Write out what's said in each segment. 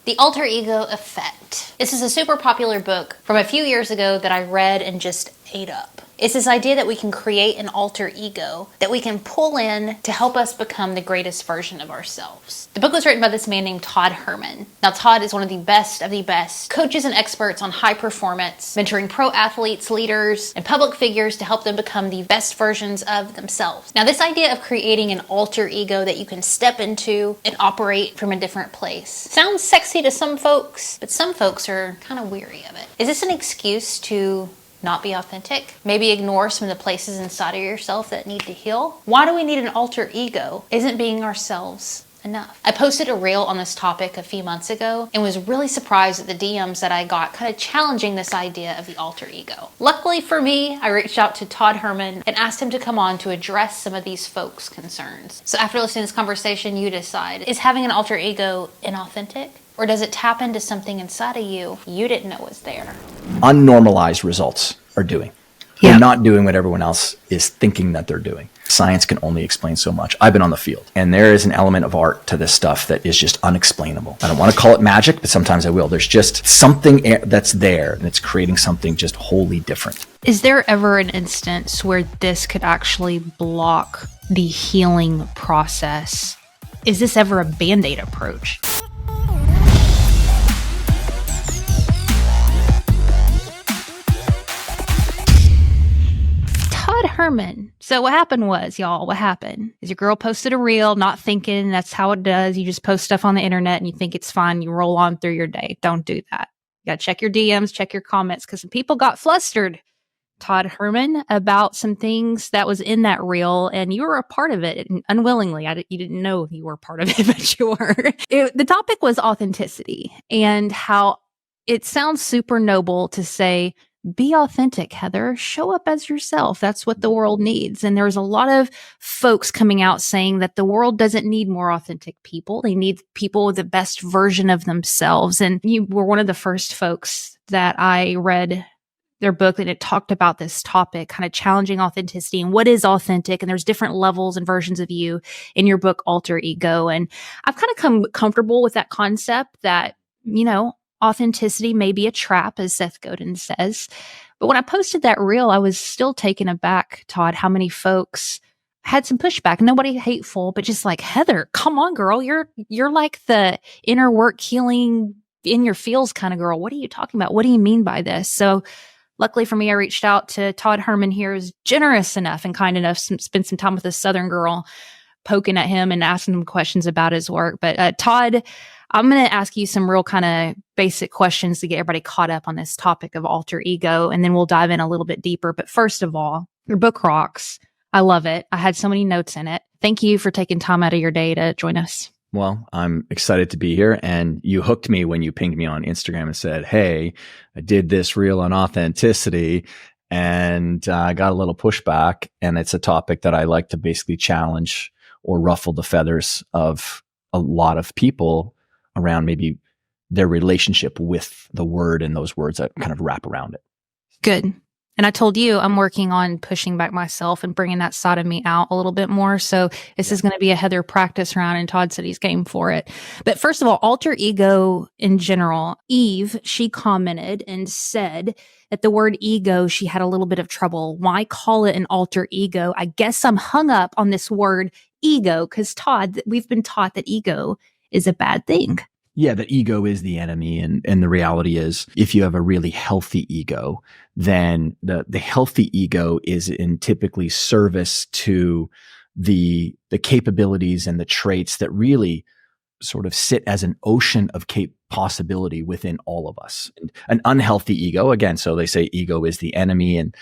The Alter Ego Effect. This is a super popular book from a few years ago that I read and just ate up. It's this idea that we can create an alter ego that we can pull in to help us become the greatest version of ourselves. The book was written by this man named Todd Herman. Now, Todd is one of the best coaches and experts on high performance, mentoring pro athletes, leaders, and public figures to help them become the best versions of themselves. Now, this idea of creating an alter ego that you can step into and operate from a different place sounds sexy to some folks, but some folks are kind of weary of it. Is this an excuse to not be authentic? Maybe ignore some of the places inside of yourself that need to heal? Why do we need an alter ego? Isn't being ourselves enough? I posted a reel on this topic a few months ago and was really surprised at the DMs that I got kind of challenging this idea of the alter ego. Luckily for me, I reached out to Todd Herman and asked him to come on to address some of these folks' concerns. So after listening to this conversation, you decide, is having an alter ego inauthentic? Or does it tap into something inside of you didn't know was there? Unnormalized results are doing. Yeah. They're not doing what everyone else is thinking that they're doing. Science can only explain so much. I've been on the field, and there is an element of art to this stuff that is just unexplainable. I don't want to call it magic, but sometimes I will. There's just something that's there, and it's creating something just wholly different. Is there ever an instance where this could actually block the healing process? Is this ever a Band-Aid approach? Todd Herman. So what happened was, y'all, what happened is your girl posted a reel, not thinking that's how it does. You just post stuff on the internet and you think it's fine. You roll on through your day. Don't do that. You got to check your DMs, check your comments, because some people got flustered, Todd Herman, about some things that was in that reel, and you were a part of it unwillingly. You didn't know you were a part of it, but you were. The topic was authenticity and how it sounds super noble to say, be authentic, Heather. Show up as yourself. That's what the world needs. And there's a lot of folks coming out saying that the world doesn't need more authentic people. They need people with the best version of themselves. And you were one of the first folks that I read their book that it talked about this topic, kind of challenging authenticity and what is authentic. And there's different levels and versions of you in your book, Alter Ego. And I've kind of come comfortable with that concept that, authenticity may be a trap, as Seth Godin says. But when I posted that reel, I was still taken aback, Todd, how many folks had some pushback. Nobody hateful, but just like, Heather, come on, girl. You're like the inner work healing in your feels kind of girl. What are you talking about? What do you mean by this? So luckily for me, I reached out to Todd Herman here, who's generous enough and kind enough to spend some time with a Southern girl, poking at him and asking him questions about his work. But Todd, I'm going to ask you some real kind of basic questions to get everybody caught up on this topic of alter ego, and then we'll dive in a little bit deeper. But first of all, your book rocks. I love it. I had so many notes in it. Thank you for taking time out of your day to join us. Well, I'm excited to be here, and you hooked me when you pinged me on Instagram and said, hey, I did this reel on authenticity, and I got a little pushback, and it's a topic that I like to basically challenge or ruffle the feathers of a lot of people around maybe their relationship with the word and those words that kind of wrap around it. Good. And I told you I'm working on pushing back myself and bringing that side of me out a little bit more. So this is going to be a Heather practice round, and Todd said he's game for it. But first of all, alter ego in general, Eve, she commented and said that the word ego, she had a little bit of trouble. Why call it an alter ego? I guess I'm hung up on this word ego because, Todd, we've been taught that ego is a bad thing. Yeah, the ego is the enemy. And the reality is, if you have a really healthy ego, then the healthy ego is in typically service to the capabilities and the traits that really sort of sit as an ocean of possibility within all of us. And an unhealthy ego, again, so they say ego is the enemy. And,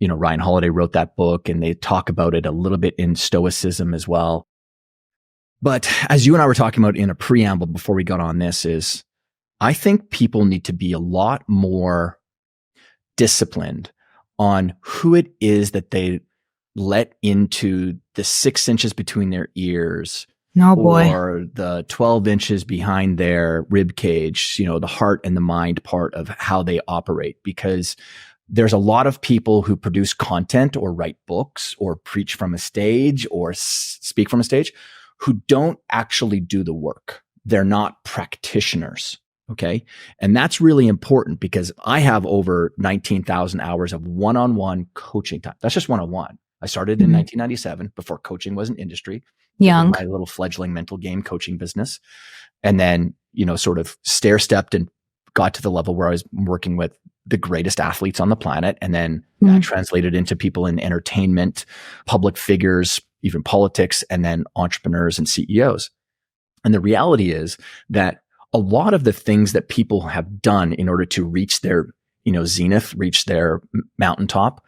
Ryan Holiday wrote that book, and they talk about it a little bit in Stoicism as well. But as you and I were talking about in a preamble before we got on this, is I think people need to be a lot more disciplined on who it is that they let into the 6 inches between their ears. No, boy. Or the 12 inches behind their rib cage, the heart and the mind part of how they operate. Because there's a lot of people who produce content or write books or preach from a stage or speak from a stage who don't actually do the work. they're not practitioners. Okay. And that's really important because I have over 19,000 hours of one-on-one coaching time. That's just one-on-one. I started in 1997 before coaching was an industry. Young. My little fledgling mental game coaching business. And then, sort of stair-stepped and got to the level where I was working with the greatest athletes on the planet. And then that translated into people in entertainment, public figures, even politics, and then entrepreneurs and CEOs. And the reality is that a lot of the things that people have done in order to reach their, zenith, reach their mountaintop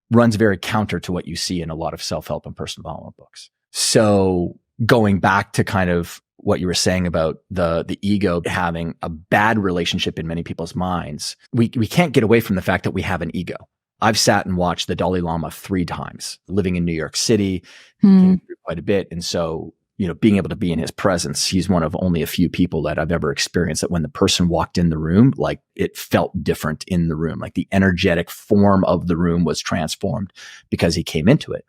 runs very counter to what you see in a lot of self-help and personal development books. So going back to kind of what you were saying about the ego having a bad relationship in many people's minds, we can't get away from the fact that we have an ego. I've sat and watched the Dalai Lama 3 times, living in New York City, came through quite a bit. And so, being able to be in his presence, he's one of only a few people that I've ever experienced that when the person walked in the room, like it felt different in the room, like the energetic form of the room was transformed because he came into it,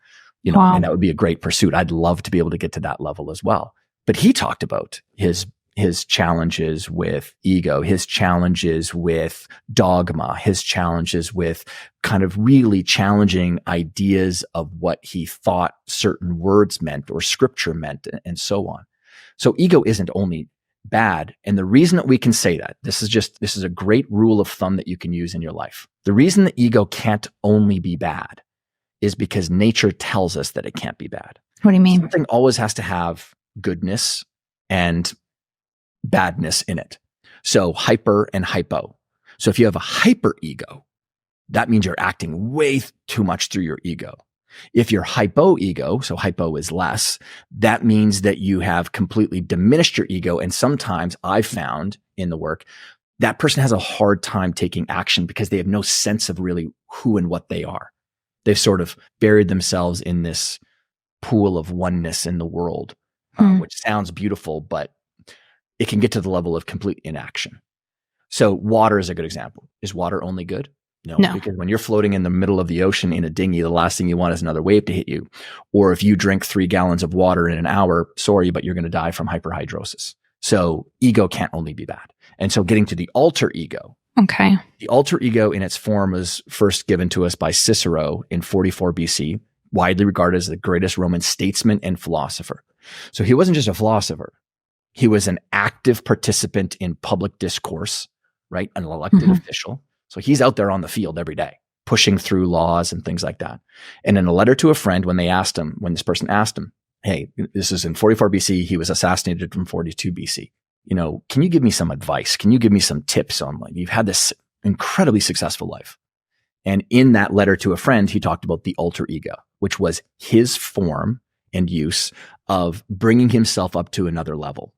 Wow. And that would be a great pursuit. I'd love to be able to get to that level as well. But he talked about his challenges with ego, his challenges with dogma, his challenges with kind of really challenging ideas of what he thought certain words meant or scripture meant and so on. So ego isn't only bad. And the reason that we can say that, this is a great rule of thumb that you can use in your life. The reason the ego can't only be bad is because nature tells us that it can't be bad. What do you mean? Something always has to have goodness and badness in it. So hyper and hypo. So if you have a hyper ego, that means you're acting way too much through your ego. If you're hypo ego, so hypo is less, that means that you have completely diminished your ego. And sometimes I've found in the work, that person has a hard time taking action because they have no sense of really who and what they are. They've sort of buried themselves in this pool of oneness in the world, which sounds beautiful, but it can get to the level of complete inaction. So water is a good example. Is water only good? No, because when you're floating in the middle of the ocean in a dinghy, the last thing you want is another wave to hit you. Or if you drink 3 gallons of water in an hour, sorry, but you're going to die from hyperhidrosis. So ego can't only be bad. And so getting to the alter ego. Okay. The alter ego in its form was first given to us by Cicero in 44 BC, widely regarded as the greatest Roman statesman and philosopher. So he wasn't just a philosopher. He was an active participant in public discourse, right? An elected official. So he's out there on the field every day, pushing through laws and things like that. And in a letter to a friend, when this person asked him, hey, this is in 44 BC, he was assassinated from 42 BC. Can you give me some advice? Can you give me some tips on, like, you've had this incredibly successful life. And in that letter to a friend, he talked about the alter ego, which was his form and use of bringing himself up to another level.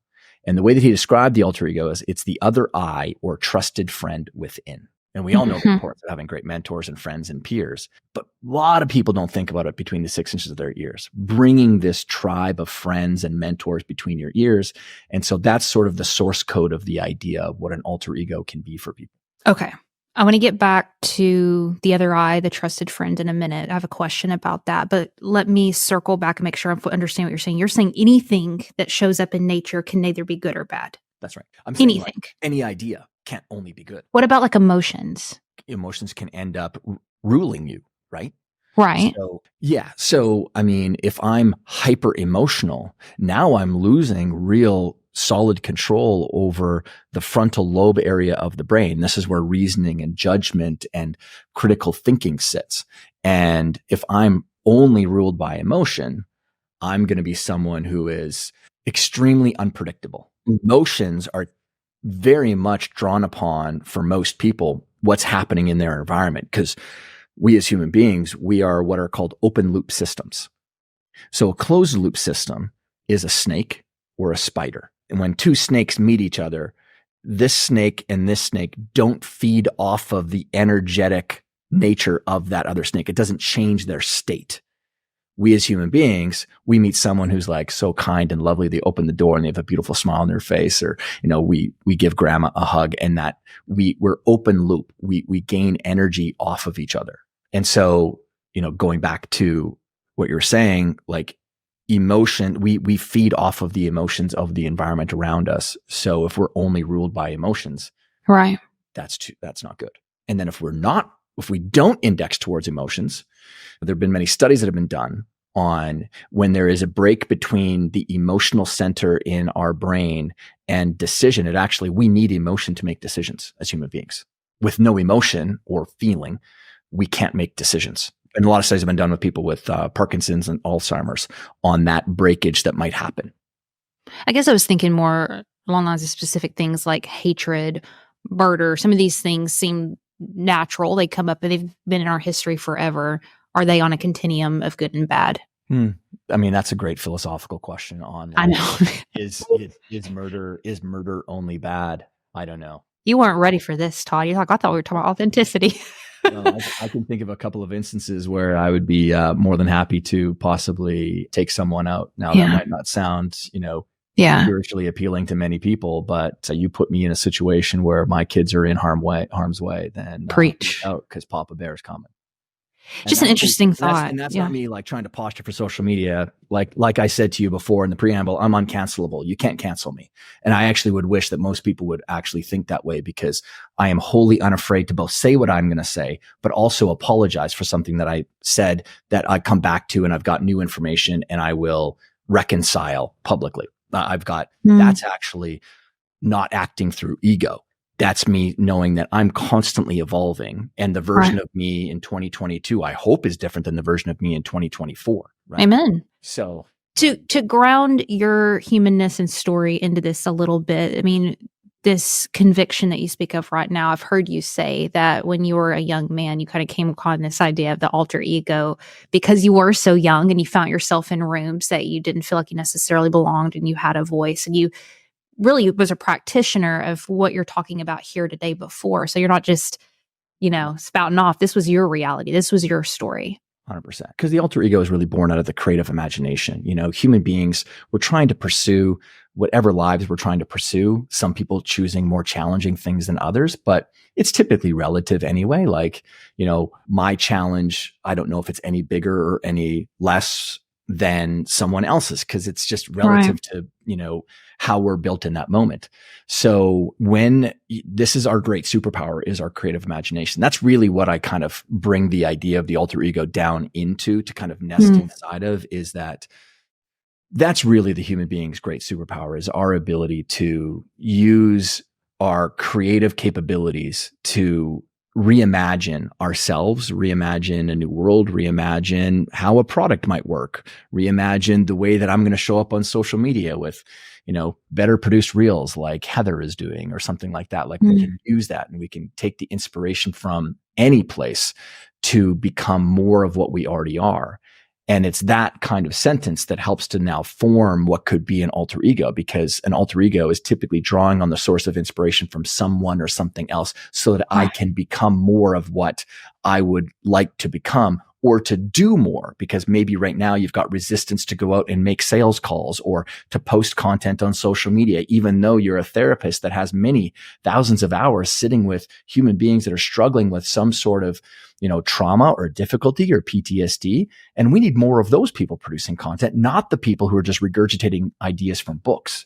And the way that he described the alter ego is it's the other I or trusted friend within. And we all know the importance of having great mentors and friends and peers, but a lot of people don't think about it between the 6 inches of their ears, bringing this tribe of friends and mentors between your ears. And so that's sort of the source code of the idea of what an alter ego can be for people. Okay. I want to get back to the other I, the trusted friend, in a minute. I have a question about that, but let me circle back and make sure I understand what you're saying. You're saying anything that shows up in nature can neither be good or bad. That's right. I'm saying anything. Like, any idea can't only be good. What about like emotions? Emotions can end up ruling you, right? Right. So, I mean, if I'm hyper emotional, now I'm losing real solid control over the frontal lobe area of the brain. This is where reasoning and judgment and critical thinking sits. And if I'm only ruled by emotion, I'm going to be someone who is extremely unpredictable. Emotions are very much drawn upon, for most people, what's happening in their environment, because we as human beings, we are what are called open loop systems. So a closed loop system is a snake or a spider. And when 2 snakes meet each other, this snake and this snake don't feed off of the energetic nature of that other snake. It doesn't change their state. We as human beings, we meet someone who's like so kind and lovely. They open the door and they have a beautiful smile on their face, or, we give grandma a hug, and that we're open loop. We gain energy off of each other. And so, going back to what you're saying, like, emotion, we feed off of the emotions of the environment around us. So if we're only ruled by emotions, Right. that's not good. And then if we don't index towards emotions, there have been many studies that have been done on when there is a break between the emotional center in our brain and decision. We need emotion to make decisions as human beings. With no emotion or feeling, we can't make decisions. And a lot of studies have been done with people with Parkinson's and Alzheimer's on that breakage that might happen. I guess I was thinking more along the lines of specific things like hatred, murder. Some of these things seem natural. They come up, and they've been in our history forever. Are they on a continuum of good and bad? I mean, that's a great philosophical question on, I know. is murder only bad? I don't know. You weren't ready for this, Todd. You're like, I thought we were talking about authenticity. I can think of a couple of instances where I would be more than happy to possibly take someone out. Now, that might not sound, spiritually appealing to many people, but you put me in a situation where my kids are in harm's way, then preach out, because Papa Bear is coming. Just an interesting thought. And that's not me like trying to posture for social media. Like I said to you before in the preamble, I'm uncancelable. You can't cancel me. And I actually would wish that most people would actually think that way, because I am wholly unafraid to both say what I'm going to say, but also apologize for something that I said that I come back to, and I've got new information, and I will reconcile publicly. That's actually not acting through ego. That's me knowing that I'm constantly evolving, and the version of me in 2022, I hope, is different than the version of me in 2024. Right? Amen. So to ground your humanness and story into this a little bit, I mean, this conviction that you speak of right now, I've heard you say that when you were a young man, you kind of came upon this idea of the alter ego because you were so young and you found yourself in rooms that you didn't feel like you necessarily belonged, and you had a voice, and you really was a practitioner of what you're talking about here today before. So you're not just, spouting off. This was your reality. This was your story. 100%. Because the alter ego is really born out of the creative imagination. Human beings, we're trying to pursue whatever lives we're trying to pursue. Some people choosing more challenging things than others, but it's typically relative anyway. Like, my challenge, I don't know if it's any bigger or any less than someone else's, because it's just relative to, how we're built in that moment. So this is our great superpower, is our creative imagination. That's really what I kind of bring the idea of the alter ego down into, to kind of nest inside of, is that's really the human being's great superpower, is our ability to use our creative capabilities to reimagine ourselves, reimagine a new world, reimagine how a product might work, reimagine the way that I'm going to show up on social media with, better produced reels like Heather is doing, or something like that. Like we can use that, and we can take the inspiration from any place to become more of what we already are. And it's that kind of sentence that helps to now form what could be an alter ego, because an alter ego is typically drawing on the source of inspiration from someone or something else, so that I can become more of what I would like to become, or to do more, because maybe right now you've got resistance to go out and make sales calls or to post content on social media, even though you're a therapist that has many thousands of hours sitting with human beings that are struggling with some sort of, trauma or difficulty or PTSD. And we need more of those people producing content, not the people who are just regurgitating ideas from books.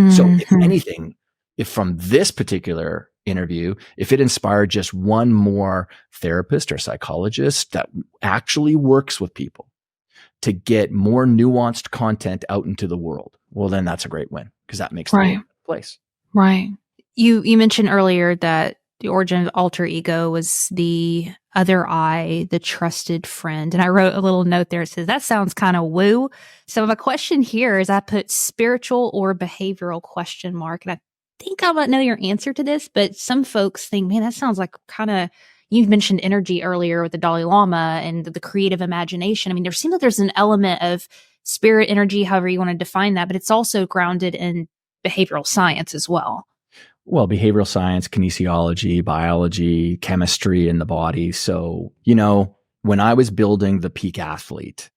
So if anything, if from this particular interview, if it inspired just one more therapist or psychologist that actually works with people to get more nuanced content out into the world, well, then that's a great win, because that makes the world a better place. Right. You mentioned earlier that the origin of alter ego was the other I, the trusted friend. And I wrote a little note there. It says, that sounds kind of woo. So my question here is, I put spiritual or behavioral ? And I think I might know your answer to this, but some folks think, man, that sounds like kind of, you've mentioned energy earlier with the Dalai Lama and the creative imagination. I mean, there seems like there's an element of spirit energy, however you want to define that, but it's also grounded in behavioral science as well. Well, behavioral science, kinesiology, biology, chemistry in the body. So, when I was building the peak athlete,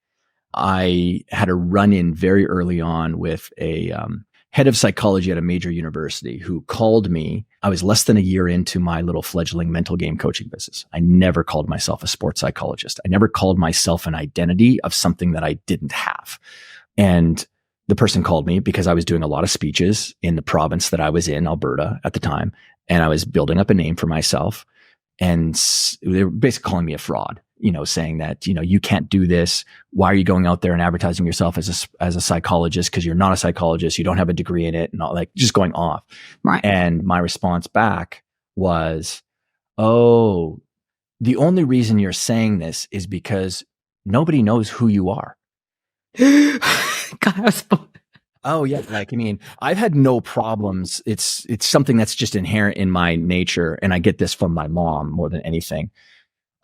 I had a run-in very early on with a head of psychology at a major university who called me. I was less than a year into my little fledgling mental game coaching business. I never called myself a sports psychologist. I never called myself an identity of something that I didn't have. And the person called me because I was doing a lot of speeches in the province that I was in, Alberta at the time. And I was building up a name for myself. And they were basically calling me a fraud, saying that, you can't do this. Why are you going out there and advertising yourself as a psychologist? Because you're not a psychologist. You don't have a degree in it, and all, like, just going off. Right. And my response back was, oh, the only reason you're saying this is because nobody knows who you are. God, I was Oh yeah. Like, I mean, I've had no problems. It's something that's just inherent in my nature. And I get this from my mom more than anything,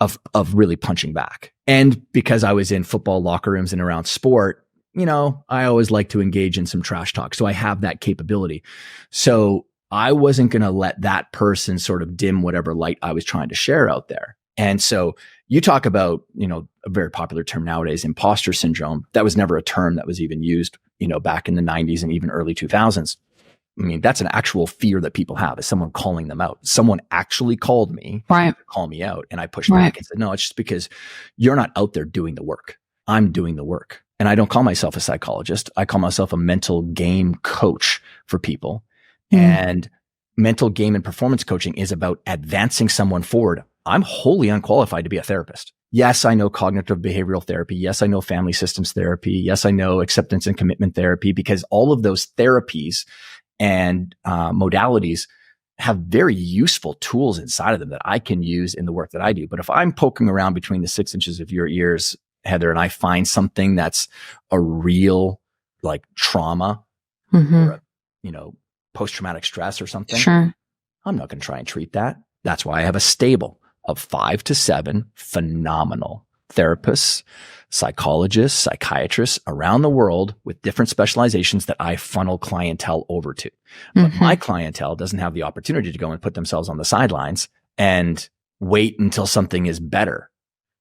of really punching back. And because I was in football locker rooms and around sport, I always like to engage in some trash talk. So I have that capability. So I wasn't going to let that person sort of dim whatever light I was trying to share out there. And so you talk about, a very popular term nowadays, imposter syndrome. That was never a term that was even used, back in the 90s and even early 2000s. I mean, that's an actual fear that people have, is someone calling them out. Someone actually called me, right, to call me out. And I pushed back and said, no, it's just because you're not out there doing the work. I'm doing the work. And I don't call myself a psychologist. I call myself a mental game coach for people. And mental game and performance coaching is about advancing someone forward. I'm wholly unqualified to be a therapist. Yes, I know cognitive behavioral therapy. Yes, I know family systems therapy. Yes, I know acceptance and commitment therapy, because all of those therapies and modalities have very useful tools inside of them that I can use in the work that I do. But if I'm poking around between the 6 inches of your ears, Heather, and I find something that's a real, like, trauma or, post-traumatic stress or something, sure, I'm not going to try and treat that. That's why I have a stable of 5 to 7 phenomenal therapists, psychologists, psychiatrists around the world with different specializations that I funnel clientele over to. But my clientele doesn't have the opportunity to go and put themselves on the sidelines and wait until something is better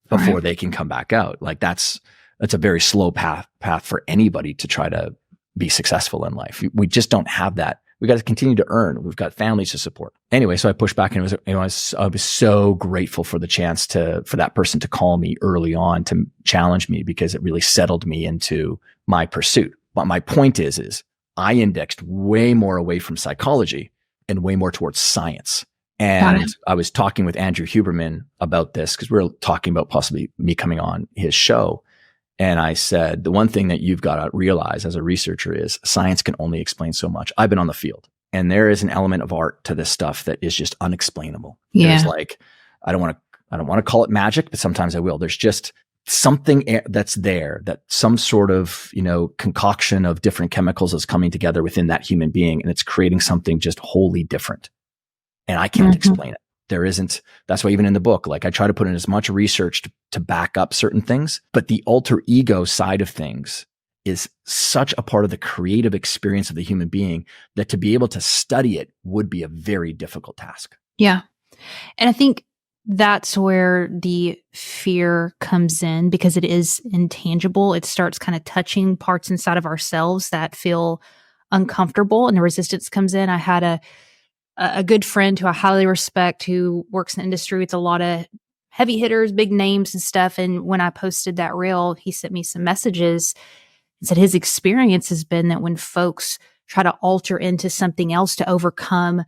before they can come back out. Like, that's a very slow path for anybody to try to be successful in life. We just don't have that. We got to continue to earn. We've got families to support. Anyway, so I pushed back, and I was so grateful for the chance for that person to call me early on to challenge me, because it really settled me into my pursuit. But my point is I indexed way more away from psychology and way more towards science. And I was talking with Andrew Huberman about this, because we were talking about possibly me coming on his show. And I said, the one thing that you've got to realize as a researcher is science can only explain so much. I've been on the field, and there is an element of art to this stuff that is just unexplainable. Yeah. There's, like, I don't want to call it magic, but sometimes I will. There's just something that's there, that some sort of, concoction of different chemicals is coming together within that human being, and it's creating something just wholly different. And I can't explain it. There isn't. That's why even in the book, like, I try to put in as much research to back up certain things, but the alter ego side of things is such a part of the creative experience of the human being that to be able to study it would be a very difficult task. Yeah. And I think that's where the fear comes in, because it is intangible. It starts kind of touching parts inside of ourselves that feel uncomfortable, and the resistance comes in. I had a good friend who I highly respect, who works in the industry with a lot of heavy hitters, big names and stuff. And when I posted that reel, he sent me some messages and said his experience has been that when folks try to alter into something else to overcome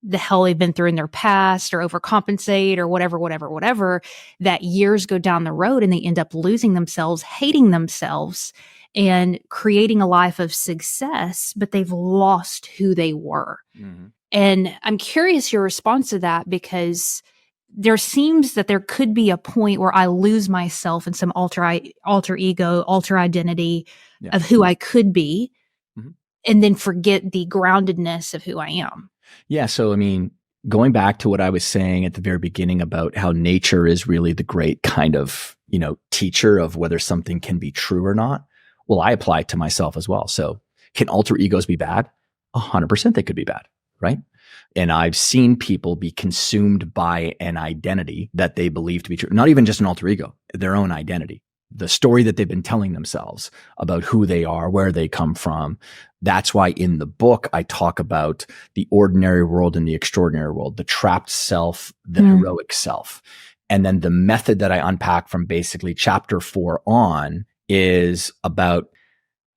the hell they've been through in their past, or overcompensate, or whatever, that years go down the road and they end up losing themselves, hating themselves, and creating a life of success, but they've lost who they were. Mm-hmm. And I'm curious your response to that, because there seems that there could be a point where I lose myself in some alter ego, alter identity of who I could be, and then forget the groundedness of who I am. Yeah. So, I mean, going back to what I was saying at the very beginning about how nature is really the great kind of, teacher of whether something can be true or not. Well, I apply it to myself as well. So can alter egos be bad? 100% they could be bad. Right. And I've seen people be consumed by an identity that they believe to be true. Not even just an alter ego, their own identity, the story that they've been telling themselves about who they are, where they come from. That's why in the book, I talk about the ordinary world and the extraordinary world, the trapped self, the heroic self. And then the method that I unpack from basically chapter 4 on is about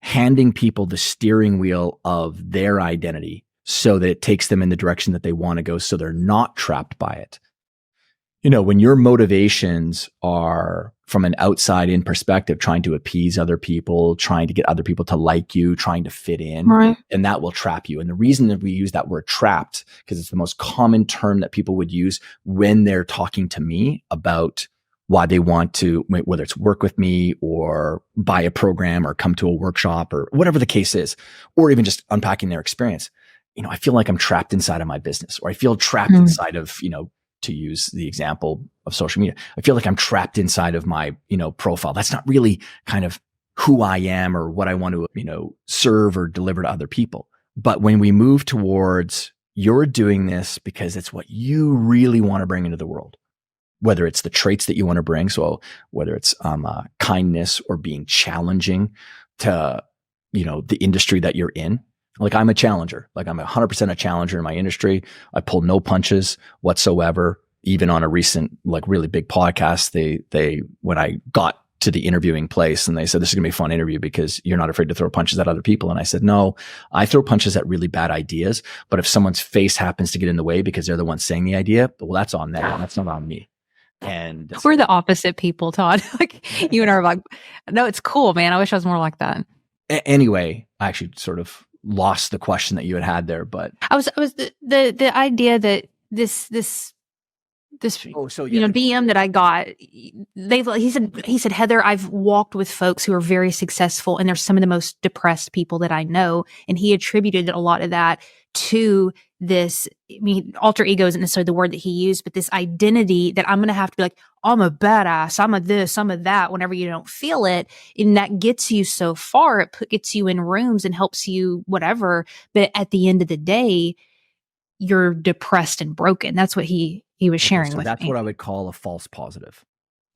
handing people the steering wheel of their identity so that it takes them in the direction that they want to go, so they're not trapped by it. When your motivations are from an outside in perspective, trying to appease other people, trying to get other people to like you, trying to fit in, Right. and that will trap you. And the reason that we use that word trapped, because it's the most common term that people would use when they're talking to me about why they want to, whether it's work with me or buy a program or come to a workshop or whatever the case is, or even just unpacking their experience. I feel like I'm trapped inside of my business, or I feel trapped inside of, to use the example of social media, I feel like I'm trapped inside of my, profile. That's not really kind of who I am or what I want to, serve or deliver to other people. But when we move towards you're doing this because it's what you really want to bring into the world, whether it's the traits that you want to bring. So whether it's kindness or being challenging to, the industry that you're in. Like I'm a challenger. Like I'm 100% a challenger in my industry. I pull no punches whatsoever. Even on a recent, like really big podcast, they when I got to the interviewing place and they said, this is gonna be a fun interview because you're not afraid to throw punches at other people. And I said, no, I throw punches at really bad ideas. But if someone's face happens to get in the way because they're the one saying the idea, well, that's on them. That's not on me. And we're the opposite people, Todd. Like you and I are like, no, it's cool, man. I wish I was more like that. Anyway, I actually sort of lost the question that you had there, but I was the idea that this DM that I got, he said, Heather, I've walked with folks who are very successful and they're some of the most depressed people that I know. And he attributed a lot of that to this, alter ego isn't necessarily the word that he used, but this identity that I'm going to have to be like, I'm a badass, I'm a this, I'm a that, whenever you don't feel it. And that gets you so far. It gets you in rooms and helps you whatever. But at the end of the day, you're depressed and broken. That's what he was sharing with me. That's what I would call a false positive.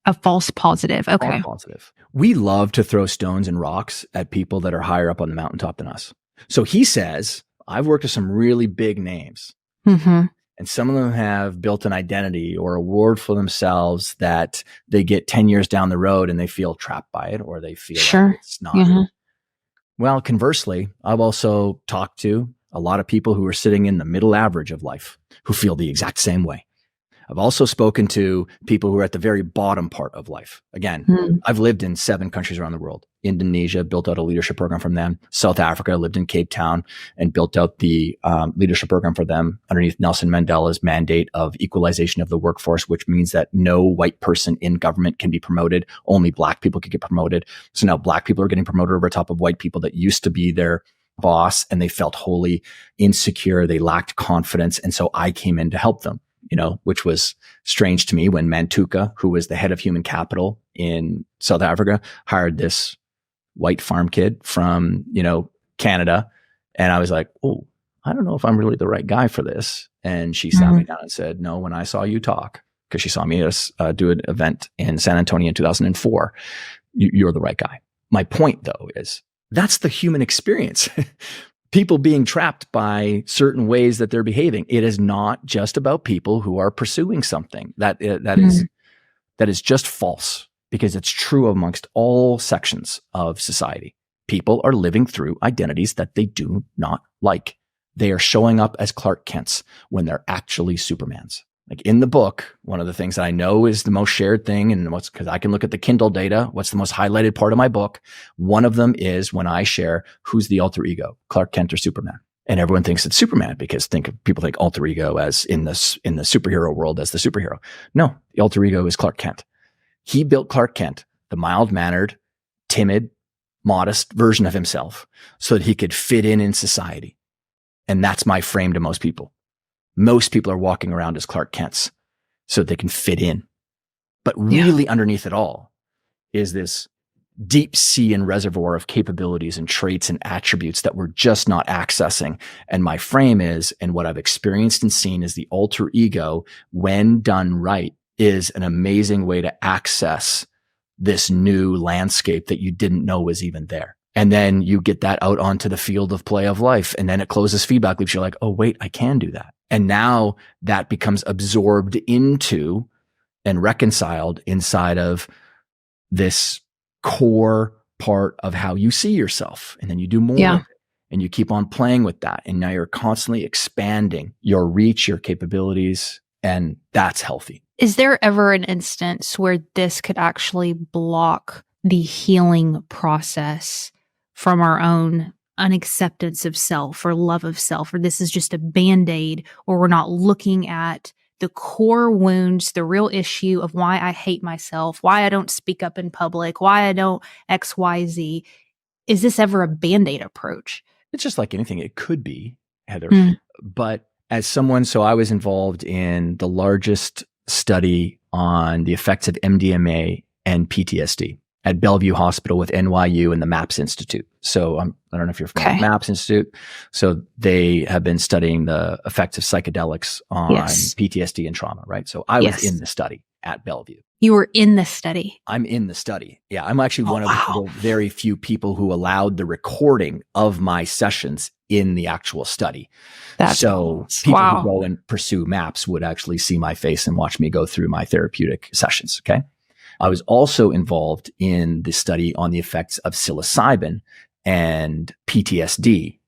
A false positive. Okay. False positive. We love to throw stones and rocks at people that are higher up on the mountaintop than us. So he says, I've worked with some really big names. Mm-hmm. And some of them have built an identity or a word for themselves that they get 10 years down the road and they feel trapped by it, or they feel like it's not. Mm-hmm. Well, conversely, I've also talked to a lot of people who are sitting in the middle average of life who feel the exact same way. I've also spoken to people who are at the very bottom part of life. Again, I've lived in 7 countries around the world. Indonesia, built out a leadership program from them. South Africa, lived in Cape Town and built out the leadership program for them underneath Nelson Mandela's mandate of equalization of the workforce, which means that no white person in government can be promoted. Only black people can get promoted. So now black people are getting promoted over top of white people that used to be their boss, and they felt wholly insecure. They lacked confidence. And so I came in to help them. Which was strange to me when Mantuka, who was the head of human capital in South Africa, hired this white farm kid from, Canada. And I was like, oh, I don't know if I'm really the right guy for this. And she sat me down and said, no, when I saw you talk, because she saw me do an event in San Antonio in 2004, you're the right guy. My point, though, is that's the human experience. People being trapped by certain ways that they're behaving. It is not just about people who are pursuing something that is just false, because it's true amongst all sections of society. People are living through identities that they do not like. They are showing up as Clark Kents when they're actually Supermans. Like in the book, one of the things that I know is the most shared thing, and because I can look at the Kindle data, what's the most highlighted part of my book? One of them is when I share who's the alter ego, Clark Kent or Superman. And everyone thinks it's Superman because people think alter ego as in the superhero world as the superhero. No, the alter ego is Clark Kent. He built Clark Kent, the mild-mannered, timid, modest version of himself, so that he could fit in society. And that's my frame to most people. Most people are walking around as Clark Kents so that they can fit in. But really underneath it all is this deep sea and reservoir of capabilities and traits and attributes that we're just not accessing. And my frame is, and what I've experienced and seen is the alter ego, when done right, is an amazing way to access this new landscape that you didn't know was even there. And then you get that out onto the field of play of life. And then it closes feedback loops. You're like, oh, wait, I can do that. And now that becomes absorbed into and reconciled inside of this core part of how you see yourself. And then you do more Yeah. of it, and you keep on playing with that. And now you're constantly expanding your reach, your capabilities, and that's healthy. Is there ever an instance where this could actually block the healing process from our own unacceptance of self or love of self, or this is just a Band-Aid, or we're not looking at the core wounds, the real issue of why I hate myself, why I don't speak up in public, why I don't XYZ? Is this ever a Band-Aid approach? It's just like anything. It could be, Heather. Mm. But as someone, so I was involved in the largest study on the effects of MDMA and PTSD at Bellevue Hospital with NYU and the MAPS Institute. So I don't know if you're familiar with MAPS Institute. So they have been studying the effects of psychedelics on PTSD and trauma, right? So I was in the study at Bellevue. You were in the study. I'm in the study. Yeah. I'm actually one of the very few people who allowed the recording of my sessions in the actual study. So people who go and pursue MAPS would actually see my face and watch me go through my therapeutic sessions. Okay. I was also involved in the study on the effects of psilocybin and PTSD.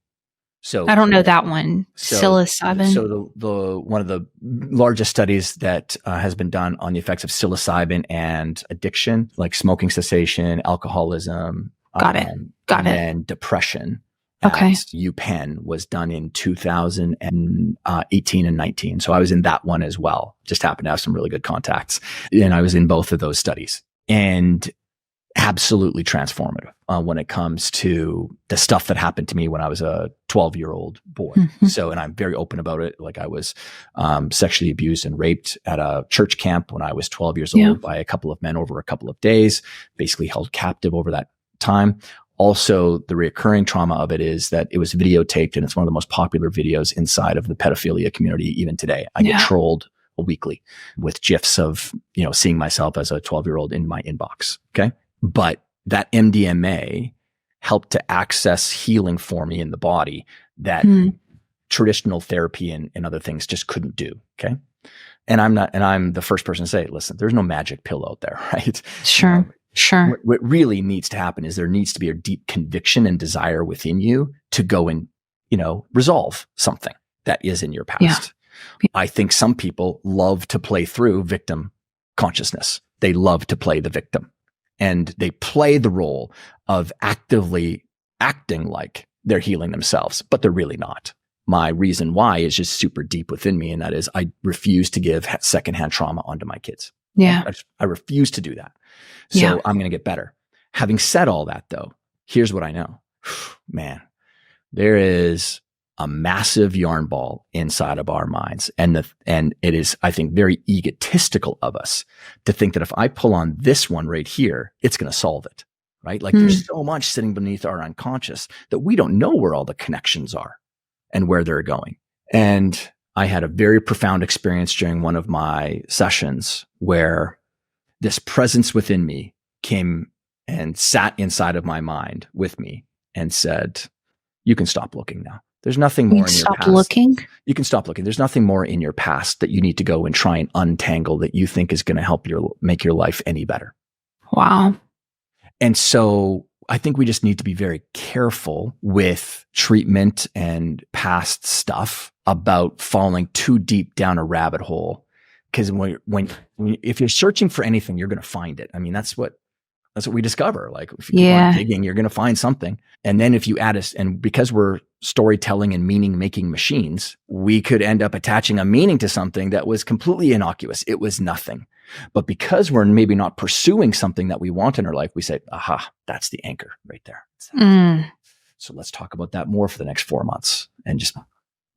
So I don't know that one. Psilocybin. So the one of the largest studies that has been done on the effects of psilocybin and addiction, like smoking cessation, alcoholism, and depression. Okay. UPenn was done in 2018 and 19. So I was in that one as well. Just happened to have some really good contacts. And I was in both of those studies, and absolutely transformative when it comes to the stuff that happened to me when I was a 12-year-old boy. Mm-hmm. So, and I'm very open about it. Like I was sexually abused and raped at a church camp when I was 12 years old by a couple of men over a couple of days, basically held captive over that time. Also, the recurring trauma of it is that it was videotaped, and it's one of the most popular videos inside of the pedophilia community even today. I get trolled weekly with GIFs of, seeing myself as a 12-year-old in my inbox. Okay. But that MDMA helped to access healing for me in the body that traditional therapy and other things just couldn't do. Okay. And I'm the first person to say, listen, there's no magic pill out there, right? Sure. Sure. What really needs to happen is there needs to be a deep conviction and desire within you to go and, resolve something that is in your past. Yeah. I think some people love to play through victim consciousness. They love to play the victim, and they play the role of actively acting like they're healing themselves, but they're really not. My reason why is just super deep within me. And that is I refuse to give secondhand trauma onto my kids. Yeah. I refuse to do that. So I'm going to get better. Having said all that though, here's what I know, man, there is a massive yarn ball inside of our minds. And it is, I think, very egotistical of us to think that if I pull on this one right here, it's going to solve it, right? Like there's so much sitting beneath our unconscious that we don't know where all the connections are and where they're going. And I had a very profound experience during one of my sessions where this presence within me came and sat inside of my mind with me and said, you can stop looking now. There's nothing more in your past. Stop looking? You can stop looking. There's nothing more in your past that you need to go and try and untangle that you think is going to help make your life any better. Wow. And so I think we just need to be very careful with treatment and past stuff about falling too deep down a rabbit hole. Because if you're searching for anything, you're going to find it. I mean, that's what we discover. Like if you keep on digging, you're going to find something. And then if you add and because we're storytelling and meaning making machines, we could end up attaching a meaning to something that was completely innocuous. It was nothing. But because we're maybe not pursuing something that we want in our life, we say, aha, that's the anchor right there. So let's talk about that more for the next 4 months and just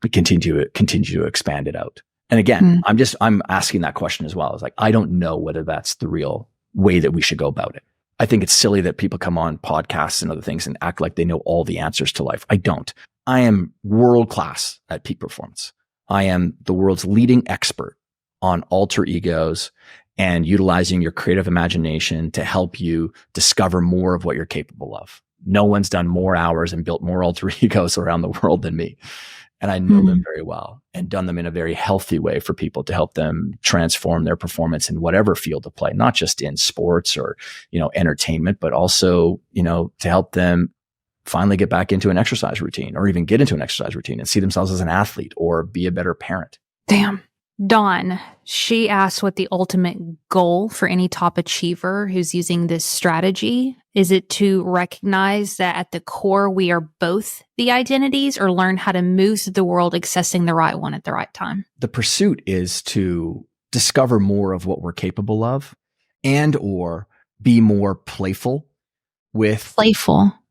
continue to expand it out. And again, I'm asking that question as well. It's like, I don't know whether that's the real way that we should go about it. I think it's silly that people come on podcasts and other things and act like they know all the answers to life. I don't. I am world class at peak performance. I am the world's leading expert on alter egos and utilizing your creative imagination to help you discover more of what you're capable of. No one's done more hours and built more alter egos around the world than me. and I know them very well and done them in a very healthy way for people to help them transform their performance in whatever field of play, not just in sports or, entertainment, but also, to help them finally get back into an exercise routine or even get into an exercise routine and see themselves as an athlete or be a better parent. Damn. Dawn, she asked what the ultimate goal for any top achiever who's using this strategy. Is it to recognize that at the core, we are both the identities, or learn how to move through the world accessing the right one at the right time? The pursuit is to discover more of what we're capable of and or be more playful with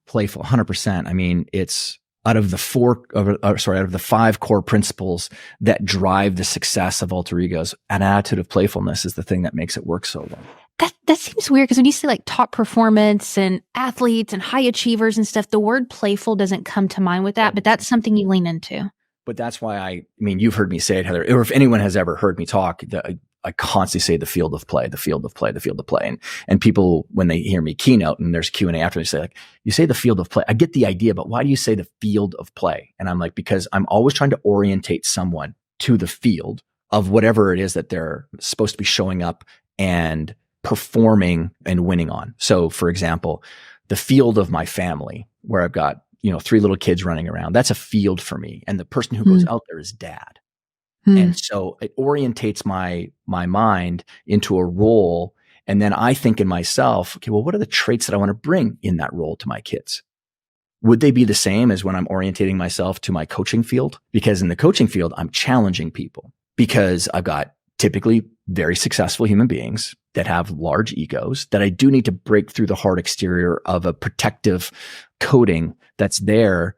Playful, 100%. I mean, it's out of the five core principles that drive the success of alter egos, an attitude of playfulness is the thing that makes it work so well. That seems weird, because when you say like top performance and athletes and high achievers and stuff, the word playful doesn't come to mind with that, but that's something you lean into. But that's why you've heard me say it, Heather, or if anyone has ever heard me talk, I constantly say the field of play, the field of play, the field of play. And people, when they hear me keynote and there's Q&A after, they say like, you say the field of play. I get the idea, but why do you say the field of play? And I'm like, because I'm always trying to orientate someone to the field of whatever it is that they're supposed to be showing up and performing and winning on. So for example, the field of my family, where I've got, 3 little kids running around, that's a field for me. And the person who goes out there is dad. And so it orientates my mind into a role. And then I think in myself, okay, well, what are the traits that I want to bring in that role to my kids? Would they be the same as when I'm orientating myself to my coaching field? Because in the coaching field, I'm challenging people because I've got typically very successful human beings that have large egos that I do need to break through the hard exterior of a protective coating that's there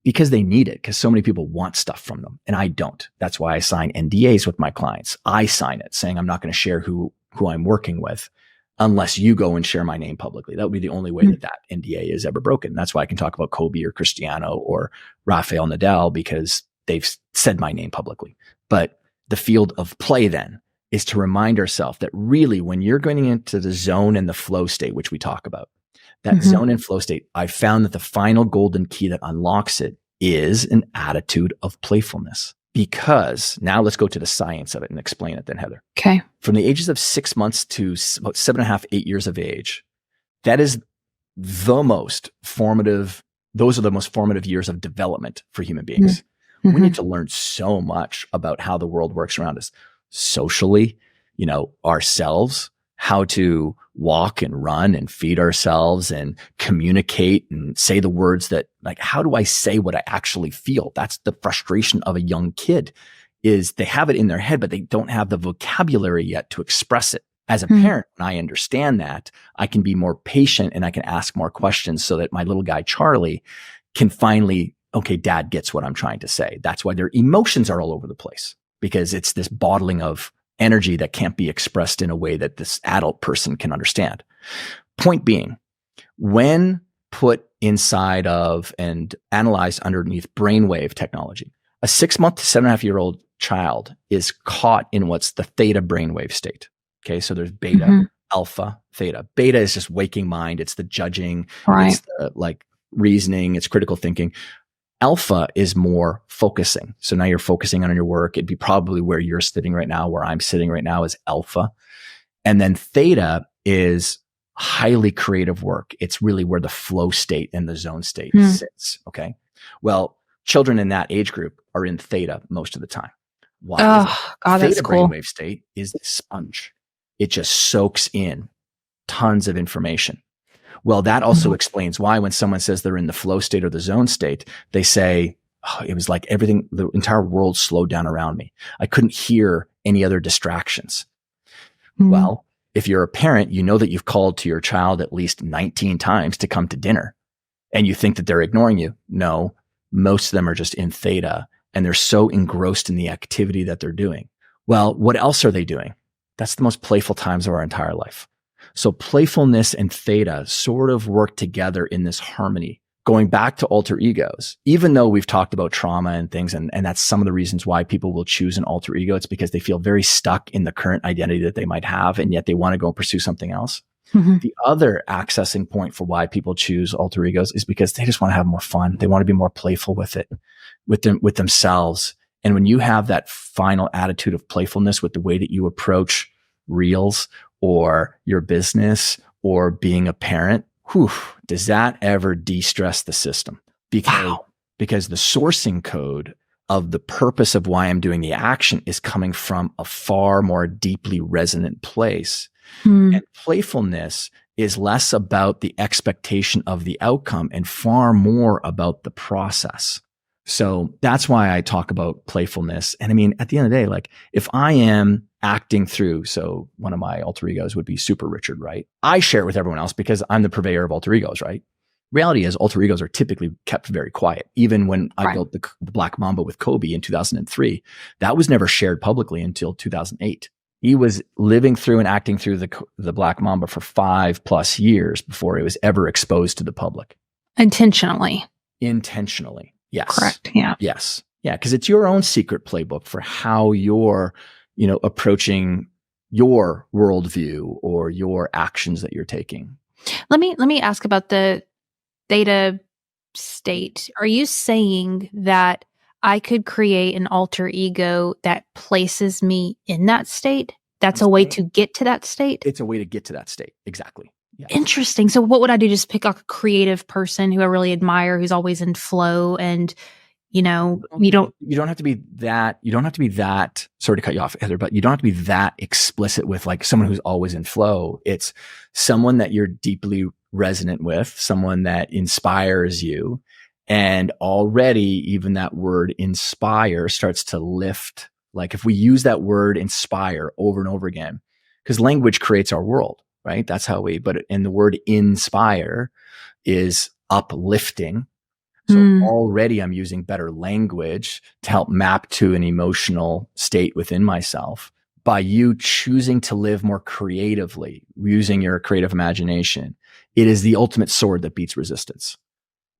because they need it, because so many people want stuff from them and I don't. That's why I sign NDAs with my clients. I sign it saying I'm not going to share who I'm working with unless you go and share my name publicly. That would be the only way that NDA is ever broken. That's why I can talk about Kobe or Cristiano or Rafael Nadal, because they've said my name publicly. But the field of play then is to remind ourselves that really when you're going into the zone and the flow state, which we talk about, that zone and flow state, I found that the final golden key that unlocks it is an attitude of playfulness. Because now let's go to the science of it and explain it then, Heather. Okay. From the ages of 6 months to about 7.5, 8 years of age, that is the most formative. Those are the most formative years of development for human beings. We need to learn so much about how the world works around us socially, ourselves, how to walk and run and feed ourselves and communicate and say the words that, like, how do I say what I actually feel? That's the frustration of a young kid, is they have it in their head, but they don't have the vocabulary yet to express it. As a parent, when I understand that, I can be more patient and I can ask more questions so that my little guy, Charlie, can finally, okay, dad gets what I'm trying to say. That's why their emotions are all over the place, because it's this bottling of energy that can't be expressed in a way that this adult person can understand. Point being, when put inside of and analyzed underneath brainwave technology, a 6 month to 7.5-year-old child is caught in what's the theta brainwave state. Okay. So there's beta, alpha, theta. Beta is just waking mind. It's the judging, it's the reasoning, it's critical thinking. Alpha is more focusing. So now you're focusing on your work. It'd be probably where you're sitting right now, where I'm sitting right now is alpha. And then theta is highly creative work. It's really where the flow state and the zone state sits. Okay. Well, children in that age group are in theta most of the time. Why? Oh, God, that's theta cool. brainwave state is the sponge. It just soaks in tons of information. Well, that also explains why when someone says they're in the flow state or the zone state, they say, oh, it was like everything, the entire world slowed down around me. I couldn't hear any other distractions. Well, if you're a parent, you know that you've called to your child at least 19 times to come to dinner and you think that they're ignoring you. No, most of them are just in theta and they're so engrossed in the activity that they're doing. Well, what else are they doing? That's the most playful times of our entire life. So playfulness and theta sort of work together in this harmony. Going back to alter egos, even though we've talked about trauma and things, and that's some of the reasons why people will choose an alter ego, it's because they feel very stuck in the current identity that they might have, and yet they want to go and pursue something else. Mhm. The other accessing point for why people choose alter egos is because they just want to have more fun. They want to be more playful with it, with themselves. And when you have that final attitude of playfulness with the way that you approach reels or your business or being a parent, does that ever de-stress the system? Because the sourcing code of the purpose of why I'm doing the action is coming from a far more deeply resonant place. And playfulness is less about the expectation of the outcome and far more about the process. So that's why I talk about playfulness. And I mean, at the end of the day, like if I am acting through, so one of my alter egos would be Super Richard, right? I share it with everyone else because I'm the purveyor of alter egos, right? Reality is alter egos are typically kept very quiet. Even when I built the Black Mamba with Kobe in 2003, that was never shared publicly until 2008. He was living through and acting through the Black Mamba for 5+ years before it was ever exposed to the public. Intentionally. Yes. Correct. Yeah. Yes. Yeah. Because it's your own secret playbook for how you're, approaching your worldview or your actions that you're taking. Let me ask about the theta state. Are you saying that I could create an alter ego that places me in that state? That's a way to get to that state? It's a way to get to that state. Exactly. Yes. Interesting. So what would I do? Just pick a creative person who I really admire, who's always in flow, and you don't have to be that, sorry to cut you off, Heather, but you don't have to be that explicit with like someone who's always in flow. It's someone that you're deeply resonant with, someone that inspires you. And already even that word inspire starts to lift. Like if we use that word inspire over and over again, because language creates our world, right? That's how and the word inspire is uplifting. So already I'm using better language to help map to an emotional state within myself. By you choosing to live more creatively, using your creative imagination, it is the ultimate sword that beats resistance.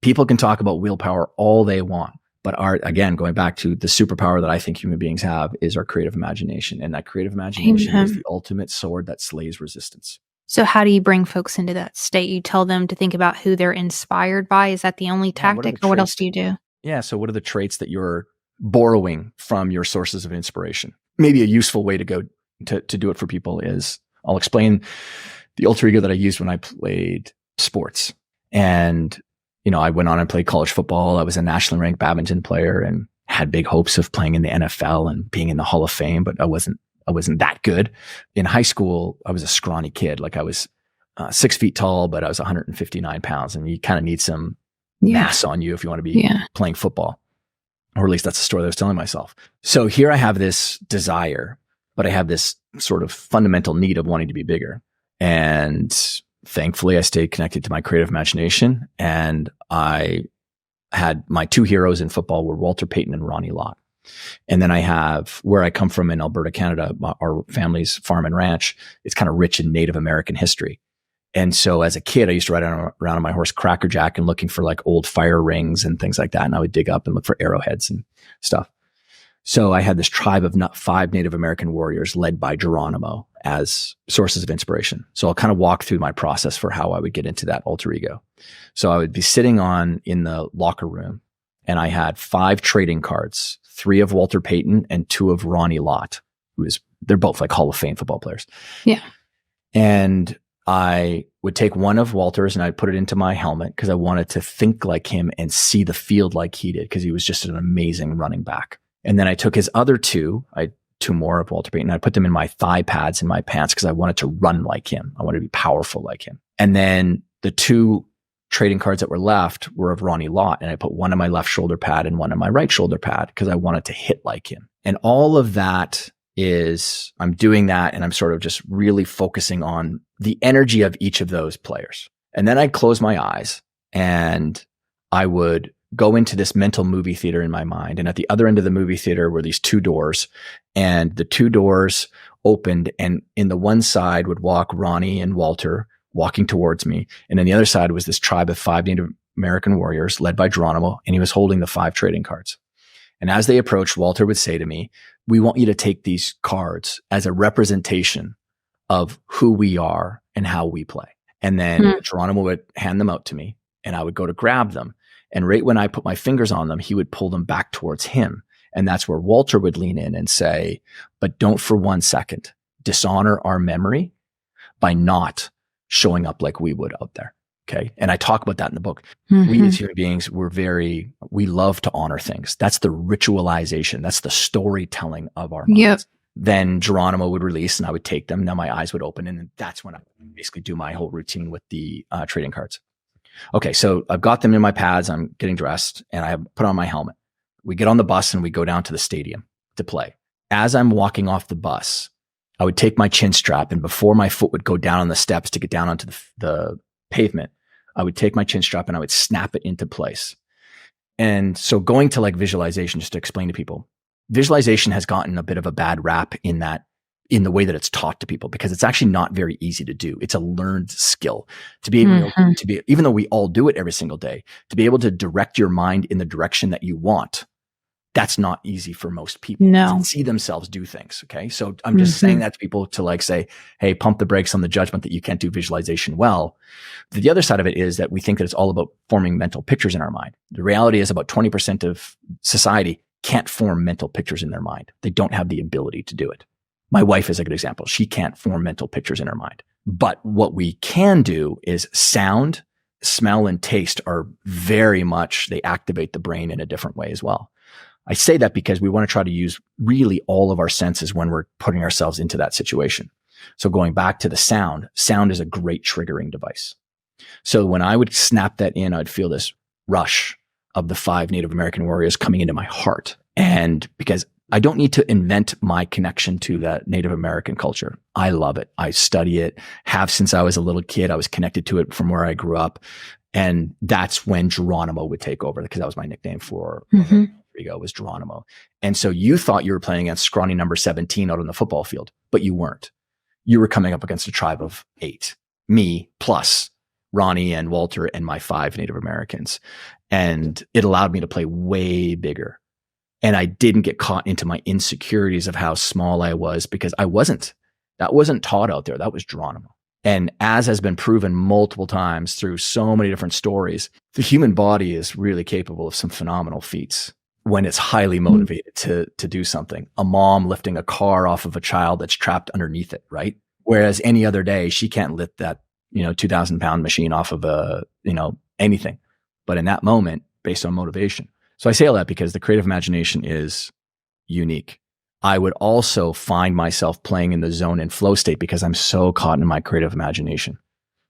People can talk about willpower all they want, but again, going back to the superpower that I think human beings have is our creative imagination. And that creative imagination is the ultimate sword that slays resistance. So how do you bring folks into that state? You tell them to think about who they're inspired by. Is that the only tactic, or what else do you do? Yeah. So what are the traits that you're borrowing from your sources of inspiration? Maybe a useful way to go to do it for people is I'll explain the alter ego that I used when I played sports. And, I went on and played college football. I was a nationally ranked badminton player and had big hopes of playing in the NFL and being in the Hall of Fame, but I wasn't that good. In high school, I was a scrawny kid. Like I was 6 feet tall, but I was 159 pounds. And you kind of need some mass on you if you want to be playing football. Or at least that's the story I was telling myself. So here I have this desire, but I have this sort of fundamental need of wanting to be bigger. And thankfully, I stayed connected to my creative imagination. And I had my two heroes in football were Walter Payton and Ronnie Lott. And then I have where I come from in Alberta, Canada, our family's farm and ranch. It's kind of rich in Native American history. And so as a kid, I used to ride around on my horse Crackerjack and looking for like old fire rings and things like that. And I would dig up and look for arrowheads and stuff. So I had this tribe of 5 Native American warriors led by Geronimo as sources of inspiration. So I'll kind of walk through my process for how I would get into that alter ego. So I would be sitting in the locker room and I had 5 trading cards, 3 of Walter Payton and 2 of Ronnie Lott, they're both like Hall of Fame football players. Yeah. And I would take one of Walter's and I'd put it into my helmet because I wanted to think like him and see the field like he did because he was just an amazing running back. And then I took his other 2, I had 2 more of Walter Payton. I put them in my thigh pads in my pants because I wanted to run like him. I wanted to be powerful like him. And then the 2 trading cards that were left were of Ronnie Lott. And I put one on my left shoulder pad and one on my right shoulder pad because I wanted to hit like him. And all of that is I'm doing that and I'm sort of just really focusing on the energy of each of those players. And then I'd close my eyes and I would go into this mental movie theater in my mind. And at the other end of the movie theater were these 2 doors, and the 2 doors opened, and in the one side would walk Ronnie and Walter walking towards me. And on the other side was this tribe of 5 Native American warriors led by Geronimo, and he was holding the 5 trading cards. And as they approached, Walter would say to me, "We want you to take these cards as a representation of who we are and how we play. And then Geronimo would hand them out to me and I would go to grab them. And right when I put my fingers on them, he would pull them back towards him. And that's where Walter would lean in and say, but don't for 1 second dishonor our memory by not showing up like we would out there. Okay. And I talk about that in the book. We as human beings, we love to honor things. That's the ritualization. That's the storytelling of our minds. Yep. Then Geronimo would release and I would take them. Now my eyes would open and that's when I basically do my whole routine with the trading cards. Okay. So I've got them in my pads. I'm getting dressed and I put on my helmet. We get on the bus and we go down to the stadium to play. As I'm walking off the bus, I would take my chin strap and before my foot would go down on the steps to get down onto the pavement, I would take my chin strap and I would snap it into place. And so going to like visualization, just to explain to people, visualization has gotten a bit of a bad rap in the way that it's taught to people, because it's actually not very easy to do. It's a learned skill to be able to be, even though we all do it every single day, to be able to direct your mind in the direction that you want. That's not easy for most people to see themselves do things. Okay. So I'm just saying that to people to like say, hey, pump the brakes on the judgment that you can't do visualization well. The other side of it is that we think that it's all about forming mental pictures in our mind. The reality is about 20% of society can't form mental pictures in their mind. They don't have the ability to do it. My wife is a good example. She can't form mental pictures in her mind. But what we can do is sound, smell, and taste are very much, they activate the brain in a different way as well. I say that because we want to try to use really all of our senses when we're putting ourselves into that situation. So going back to the sound is a great triggering device. So when I would snap that in, I'd feel this rush of the 5 Native American warriors coming into my heart. And because I don't need to invent my connection to that Native American culture. I love it. I study it, have since I was a little kid. I was connected to it from where I grew up. And that's when Geronimo would take over, because that was my nickname for Rigo, was Geronimo. And so you thought you were playing against scrawny number 17 out on the football field, but you weren't. You were coming up against a tribe of 8, me plus Ronnie and Walter and my 5 Native Americans. And it allowed me to play way bigger. And I didn't get caught into my insecurities of how small I was, because that wasn't taught out there. That was Geronimo. And as has been proven multiple times through so many different stories, the human body is really capable of some phenomenal feats when it's highly motivated to do something. A mom lifting a car off of a child that's trapped underneath it, right? Whereas any other day, she can't lift that, 2,000-pound machine off of anything. But in that moment, based on motivation. So I say all that because the creative imagination is unique. I would also find myself playing in the zone and flow state because I'm so caught in my creative imagination.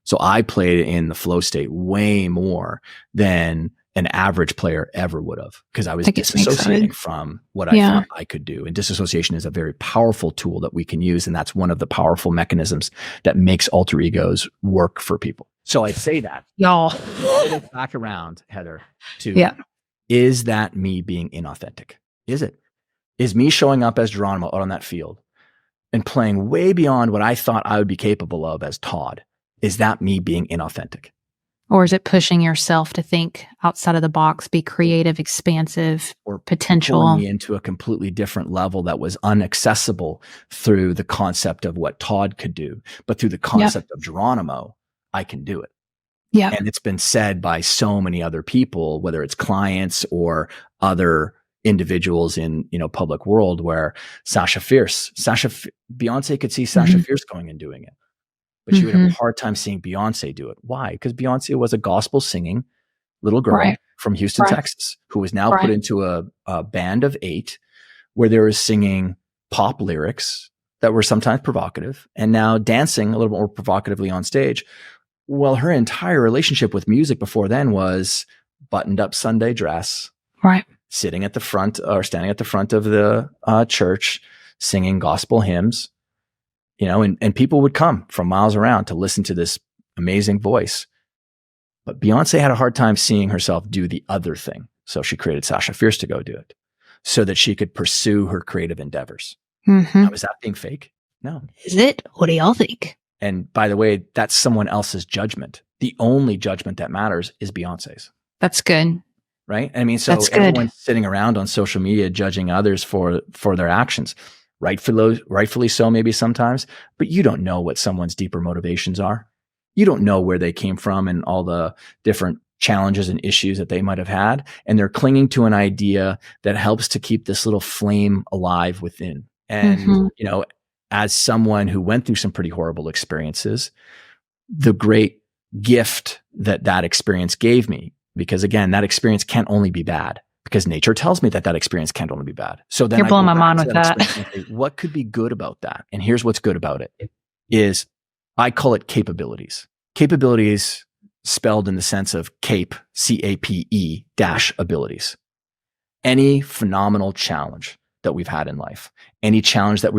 So I played in the flow state way more than an average player ever would have, because I was disassociating from what I thought I could do. And disassociation is a very powerful tool that we can use. And that's one of the powerful mechanisms that makes alter egos work for people. So I say that. Y'all. Back around, Heather, to is that me being inauthentic? Is it? Is me showing up as Geronimo out on that field and playing way beyond what I thought I would be capable of as Todd? Is that me being inauthentic? Or is it pushing yourself to think outside of the box, be creative, expansive, or potential? Pulling me into a completely different level that was inaccessible through the concept of what Todd could do. But through the concept of Geronimo, I can do it. Yeah. And it's been said by so many other people, whether it's clients or other individuals in, public world, where Beyonce could see Sasha Fierce going and doing it. But she would have a hard time seeing Beyonce do it. Why? Because Beyonce was a gospel singing little girl from Houston, Texas, who was now put into a band of 8 where they were singing pop lyrics that were sometimes provocative and now dancing a little more provocatively on stage. Well, her entire relationship with music before then was buttoned up Sunday dress, sitting at the front or standing at the front of the church, singing gospel hymns. And people would come from miles around to listen to this amazing voice. But Beyonce had a hard time seeing herself do the other thing. So she created Sasha Fierce to go do it so that she could pursue her creative endeavors. Now, is that being fake? No. Is it? What do y'all think? And by the way, that's someone else's judgment. The only judgment that matters is Beyonce's. That's good. Right? I mean, so everyone's sitting around on social media judging others for their actions. rightfully so, maybe sometimes, but you don't know what someone's deeper motivations are. You don't know where they came from and all the different challenges and issues that they might have had. And they're clinging to an idea that helps to keep this little flame alive within. And, as someone who went through some pretty horrible experiences, the great gift that experience gave me, because again, that experience can't only be bad, because nature tells me that experience can't only be bad. So then you're blowing my mind with that. Say, what could be good about that? And here's what's good about it is I call it capabilities. Capabilities spelled in the sense of cape, C-A-P-E dash abilities. Any phenomenal challenge that we've had in life, any challenge that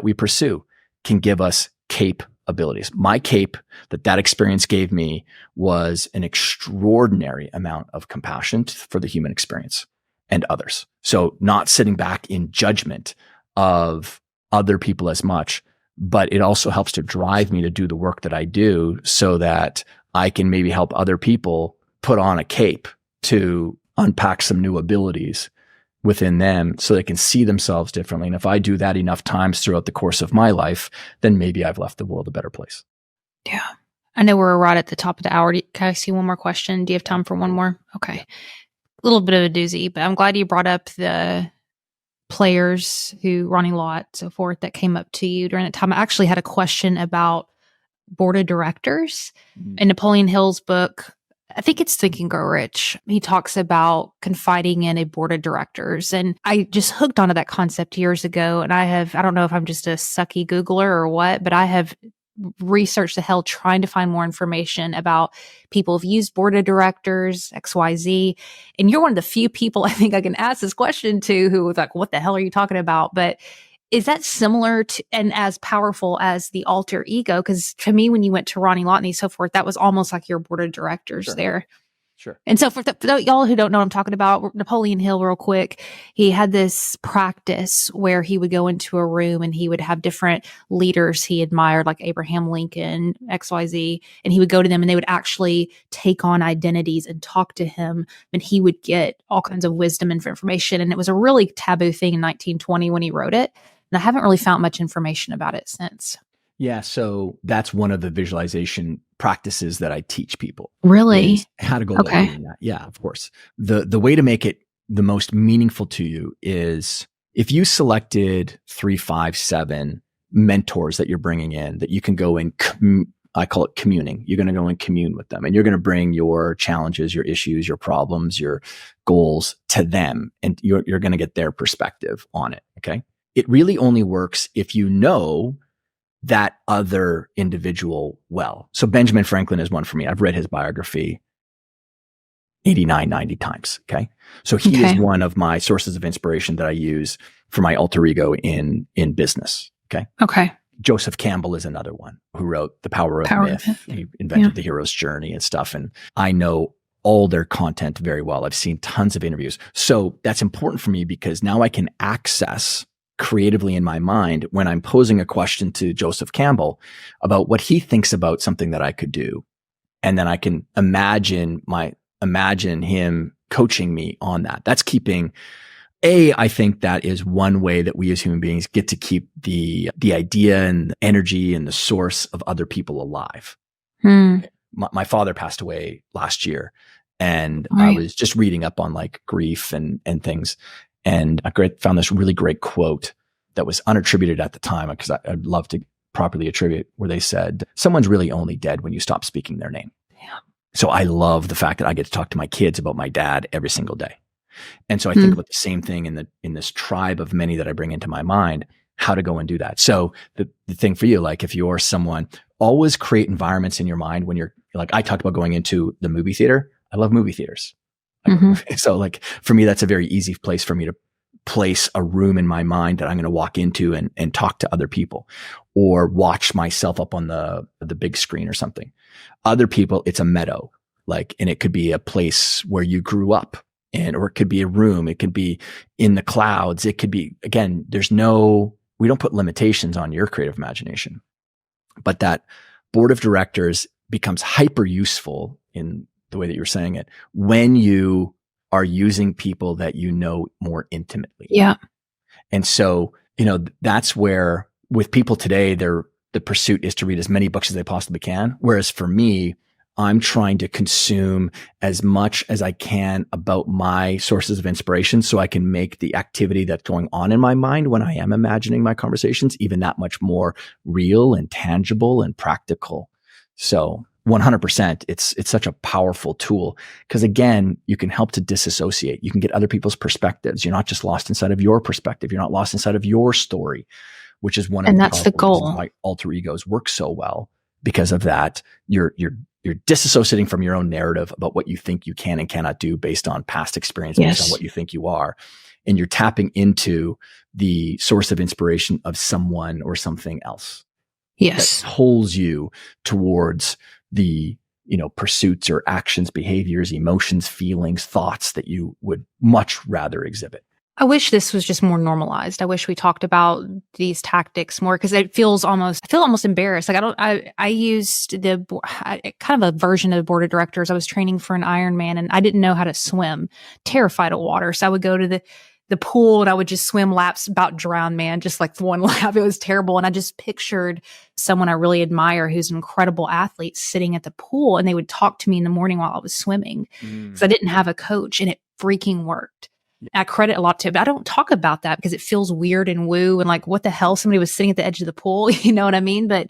we pursue can give us cape abilities. My cape that experience gave me was an extraordinary amount of compassion for the human experience and others. So not sitting back in judgment of other people as much, but it also helps to drive me to do the work that I do so that I can maybe help other people put on a cape to unpack some new abilities within them so they can see themselves differently. And if I do that enough times throughout the course of my life, then maybe I've left the world a better place. Yeah. I know we're right at the top of the hour. Can I see one more question? Do you have time for one more? Okay. A little bit of a doozy, but I'm glad you brought up the players who, Ronnie Lott, so forth, that came up to you during that time. I actually had a question about board of directors. In Napoleon Hill's book, I think it's Think and Grow Rich, he talks about confiding in a board of directors. And I just hooked onto that concept years ago. And I don't know if I'm just a sucky Googler or what, but I have researched the hell trying to find more information about people who've used board of directors, XYZ. And you're one of the few people I think I can ask this question to who was like, what the hell are you talking about? But is that similar to and as powerful as the alter ego? Because to me, when you went to Ronnie Lott and so forth, that was almost like your board of directors there. Sure. And so for y'all who don't know what I'm talking about, Napoleon Hill, real quick, he had this practice where he would go into a room and he would have different leaders he admired, like Abraham Lincoln, XYZ, and he would go to them and they would actually take on identities and talk to him, and he would get all kinds of wisdom and information. And it was a really taboo thing in 1920 when he wrote it. And I haven't really found much information about it since. Yeah. So that's one of the visualization practices that I teach people. Really? How to go about doing that. Yeah, of course. The way to make it the most meaningful to you is if you selected 3, 5, 7 mentors that you're bringing in that you can go and I call it communing. You're going to go and commune with them, and you're going to bring your challenges, your issues, your problems, your goals to them, and you're going to get their perspective on it. Okay. It really only works if you know that other individual well. So Benjamin Franklin is one for me. I've read his biography 89, 90 times. Okay. So he is one of my sources of inspiration that I use for my alter ego in business. Okay. Okay. Joseph Campbell is another one who wrote The Power of Myth. He invented the hero's journey and stuff. And I know all their content very well. I've seen tons of interviews. So that's important for me because now I can access creatively in my mind when I'm posing a question to Joseph Campbell about what he thinks about something that I could do. And then I can imagine him coaching me on that. That's keeping I think that is one way that we as human beings get to keep the idea and the energy and the source of other people alive. My father passed away last year, and I was just reading up on like grief and things. And I found this really great quote that was unattributed at the time, because I'd love to properly attribute, where they said, someone's really only dead when you stop speaking their name. Yeah. So I love the fact that I get to talk to my kids about my dad every single day. And so I think about the same thing in this tribe of many that I bring into my mind, how to go and do that. So the thing for you, like if you're someone, always create environments in your mind when you're like, I talked about going into the movie theater. I love movie theaters. So like for me, that's a very easy place for me to place a room in my mind that I'm going to walk into and talk to other people or watch myself up on the big screen or something. Other people, it's a meadow, and it could be a place where you grew up. Or it could be a room. It could be in the clouds. It could be, again, we don't put limitations on your creative imagination, but that board of directors becomes hyper useful in the way that you're saying it when you are using people that you know more intimately. Yeah. And so that's where with people today, the pursuit is to read as many books as they possibly can. Whereas for me, I'm trying to consume as much as I can about my sources of inspiration so I can make the activity that's going on in my mind when I am imagining my conversations even that much more real and tangible and practical. So 100%, it's such a powerful tool because again, you can help to disassociate. You can get other people's perspectives. You're not just lost inside of your perspective. You're not lost inside of your story, which is one of the goal. Why alter egos work so well because of that. You're disassociating from your own narrative about what you think you can and cannot do based on past experience, based on what you think you are. And you're tapping into the source of inspiration of someone or something else. Yes. That pulls you towards the, pursuits or actions, behaviors, emotions, feelings, thoughts that you would much rather exhibit. I wish this was just more normalized. I wish we talked about these tactics more because I feel almost embarrassed. Like I used kind of a version of the board of directors. I was training for an Ironman and I didn't know how to swim, terrified of water. So I would go to the pool and I would just swim laps, about drown, man, just like one lap. It was terrible. And I just pictured someone I really admire who's an incredible athlete sitting at the pool and they would talk to me in the morning while I was swimming because I didn't have a coach and it freaking worked. I credit a lot to it, but I don't talk about that because it feels weird and woo and like, what the hell? Somebody was sitting at the edge of the pool. You know what I mean? But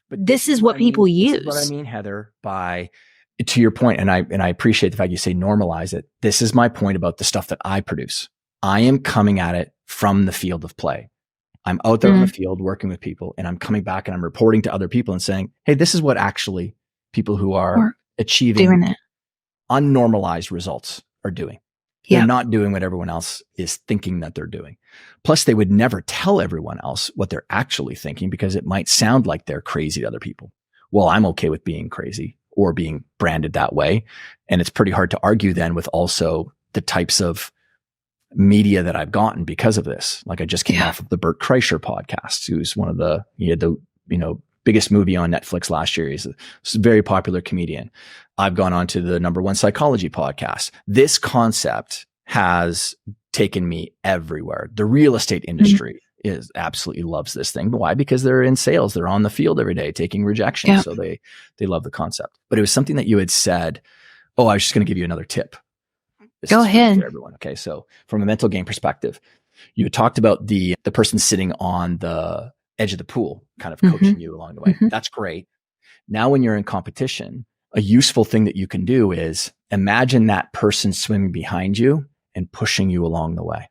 this is what people use. This is what I mean, Heather, to your point, and I appreciate the fact you say normalize it. This is my point about the stuff that I produce. I am coming at it from the field of play. I'm out there in the field working with people and I'm coming back and I'm reporting to other people and saying, hey, this is what actually people who are achieving unnormalized results are doing. They're not doing what everyone else is thinking that they're doing. Plus, they would never tell everyone else what they're actually thinking because it might sound like they're crazy to other people. Well, I'm okay with being crazy or being branded that way. And it's pretty hard to argue then with also the types of media that I've gotten because of this. Like I just came off of the Bert Kreischer podcast, who's he had the, biggest movie on Netflix last year. He's a very popular comedian. I've gone on to the #1 psychology podcast. This concept has taken me everywhere. The real estate industry absolutely loves this thing. But why? Because they're in sales. They're on the field every day taking rejection. Yeah. So they love the concept. But it was something that you had said, I was just going to give you another tip. Go ahead. For everyone. Okay. So from a mental game perspective, you talked about the person sitting on the edge of the pool, kind of coaching you along the way. That's great. Now, when you're in competition, a useful thing that you can do is imagine that person swimming behind you and pushing you along the way.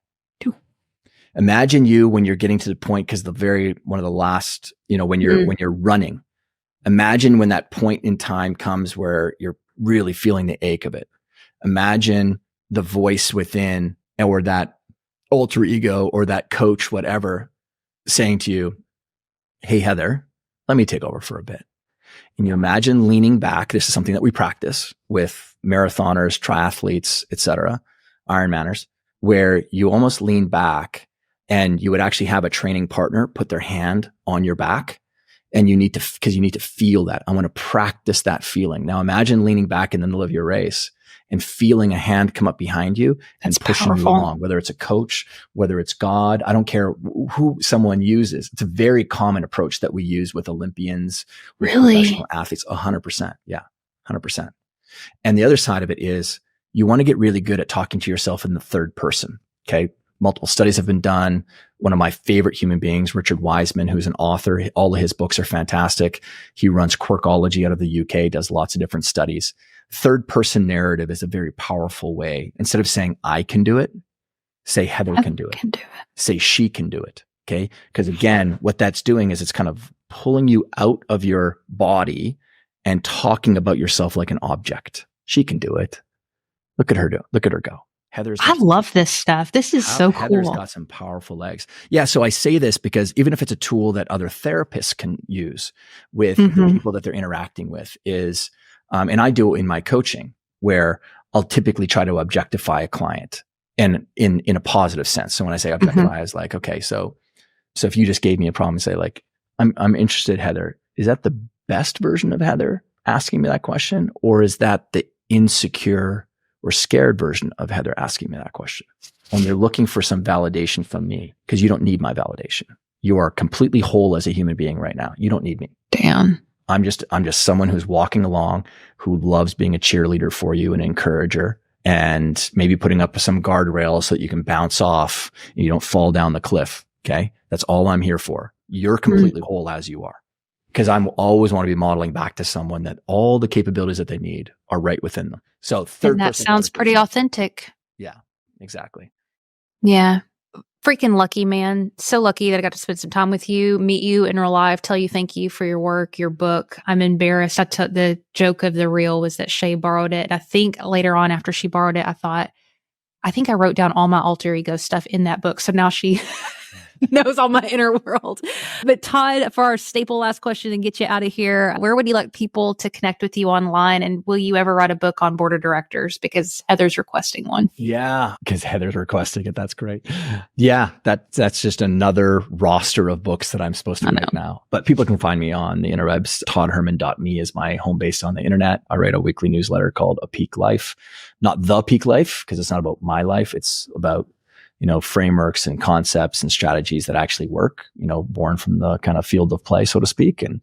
Imagine you when you're getting to the point, because one of the last, when you're running, imagine when that point in time comes where you're really feeling the ache of it. Imagine the voice within or that alter ego or that coach, whatever, saying to you, hey, Heather, let me take over for a bit. And you imagine leaning back. This is something that we practice with marathoners, triathletes, etc., Ironmanners, where you almost lean back and you would actually have a training partner put their hand on your back. And you need to feel that. I want to practice that feeling. Now imagine leaning back in the middle of your race and feeling a hand come up behind you and pushing you along, whether it's a coach, whether it's God, I don't care who someone uses. It's a very common approach that we use with Olympians, with professional athletes, 100%. Yeah, 100%. And the other side of it is you want to get really good at talking to yourself in the third person. Okay. Multiple studies have been done. One of my favorite human beings, Richard Wiseman, who's an author, all of his books are fantastic. He runs Quirkology out of the UK, does lots of different studies. Third person narrative is a very powerful way. Instead of saying, I can do it, say Heather can do it. Say she can do it. Okay. Because again, what that's doing is it's kind of pulling you out of your body and talking about yourself like an object. She can do it. Look at her go. I love this stuff. This is so cool. Heather's got some powerful legs. Yeah. So I say this because even if it's a tool that other therapists can use with the people that they're interacting with is, and I do it in my coaching where I'll typically try to objectify a client and in a positive sense. So when I say objectify, I was like, okay, so if you just gave me a problem and say like, I'm interested, Heather, is that the best version of Heather asking me that question? Or is that the insecure or scared version of Heather asking me that question. And you're looking for some validation from me because you don't need my validation. You are completely whole as a human being right now. You don't need me. Damn. I'm just someone who's walking along, who loves being a cheerleader for you, an encourager, and maybe putting up some guardrails so that you can bounce off and you don't fall down the cliff. Okay. That's all I'm here for. You're completely whole as you are. Because I'm always want to be modeling back to someone that all the capabilities that they need are right within them. So and that sounds pretty authentic. Yeah, exactly. Yeah. Freaking lucky, man. So lucky that I got to spend some time with you, meet you in real life, tell you thank you for your work, your book. I'm embarrassed. The joke of the reel was that Shay borrowed it. I think later on after she borrowed it, I think I wrote down all my alter ego stuff in that book. So now she knows all my inner world. But Todd, for our staple last question and get you out of here, where would you like people to connect with you online? And will you ever write a book on board of directors? Because Heather's requesting one. Yeah, because Heather's requesting it. That's great. Yeah, that's just another roster of books that I'm supposed to write now. But people can find me on the interwebs. ToddHerman.me is my home base on the internet. I write a weekly newsletter called A Peak Life. Not The Peak Life, because it's not about my life. It's about frameworks and concepts and strategies that actually work, born from the kind of field of play, so to speak. And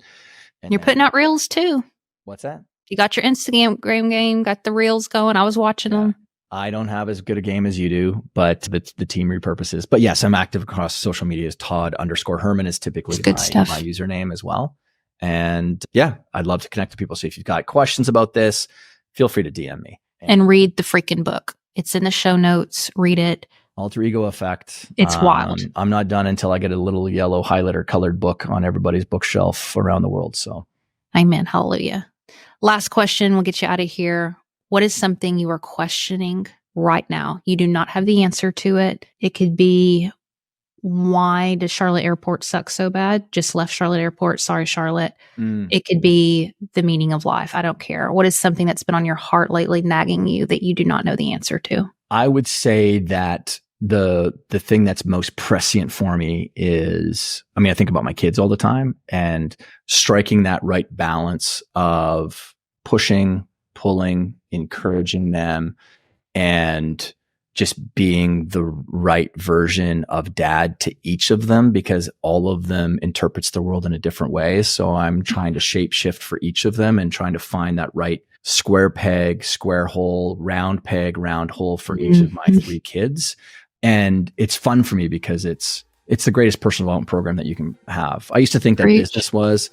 you're putting out reels too. What's that? You got your Instagram game, got the reels going. I was watching them. I don't have as good a game as you do, but the team repurposes. But yes, I'm active across social media. As Todd_Herman is typically my username as well. And yeah, I'd love to connect to people. So if you've got questions about this, feel free to DM me. And read the freaking book. It's in the show notes. Read it. Alter Ego Effect. It's wild. I'm not done until I get a little yellow highlighter colored book on everybody's bookshelf around the world. So, amen. Hallelujah. Last question. We'll get you out of here. What is something you are questioning right now? You do not have the answer to it. It could be, why does Charlotte Airport suck so bad? Just left Charlotte Airport. Sorry, Charlotte. It could be the meaning of life. I don't care. What is something that's been on your heart lately, nagging you, that you do not know the answer to? I would say that the thing that's most prescient for me is, I think about my kids all the time, and striking that right balance of pushing, pulling, encouraging them, and just being the right version of dad to each of them, because all of them interprets the world in a different way. So I'm trying to shape shift for each of them and trying to find that right square peg, square hole, round peg, round hole for each of my three kids. And it's fun for me because it's the greatest personal development program that you can have. I used to think that business was,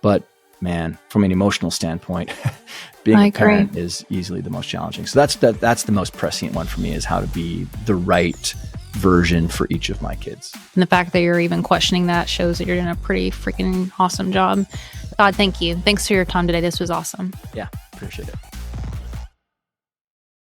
but man, from an emotional standpoint, being a parent is easily the most challenging. So that's the most prescient one for me, is how to be the right version for each of my kids. And the fact that you're even questioning that shows that you're doing a pretty freaking awesome job. Todd, thank you. Thanks for your time today. This was awesome. Yeah, appreciate it.